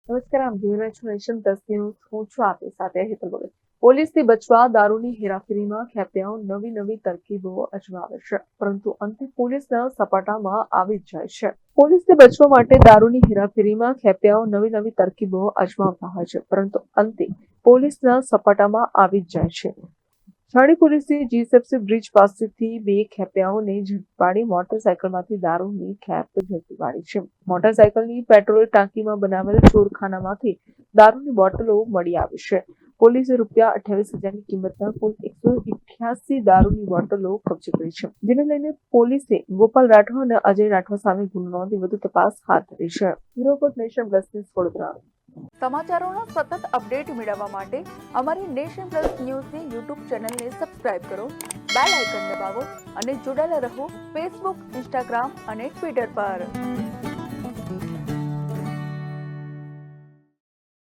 નમસ્કાર, આપ જોઈ રહ્યા છો નેશન પ્લસ ન્યૂઝ. હું છું આપની સાથે હેતલ ભગત. પોલીસથી બચવા દારૂની હેરાફેરીમાં ખેપિયાઓ નવી તરકીબો અજમાવે છે, પરંતુ અંતે પોલીસના સપાટામાં આવી જ જાય છે. પોલીસથી બચવા માટે દારૂની હેરાફેરીમાં ખેપિયાઓ નવી તરકીબો અજમાવતા હોય છે, પરંતુ અંતે પોલીસના સપાટામાં આવી જ જાય છે. છાણી પોલીસે જીએસએફસી બ્રિજ પાસેથી બે ખેપિયાઓને ઝડપી પાડી મોટરસાયકલમાંથી દારૂની ખેપ ઝડપી પાડી છે. મોટરસાયકલની પેટ્રોલ ટાંકીમાં બનાવેલ ચોરખાનામાંથી દારૂની બોટલો મળી આવી છે. પોલીસે ₹28,000ની કિંમતના કુલ 188 દારૂની બોટલો કબજે કરી છે, જેને લઈને પોલીસે ગોપાલ રાઠવા અને અજય રાઠવા સામે ગુનો નોંધી વધુ તપાસ હાથ ધરી છે. Bureau report nation plus news Vadodara. સમાચારોના સતત અપડેટ મેળવવા માટે અમારી નેશન પ્લસ ન્યૂઝની યુટ્યુબ ચેનલને સબસ્ક્રાઇબ કરો, બેલ આઇકન દબાવો અને જોડાયેલા રહો ફેસબુક, ઇન્સ્ટાગ્રામ અને ટ્વિટર પર.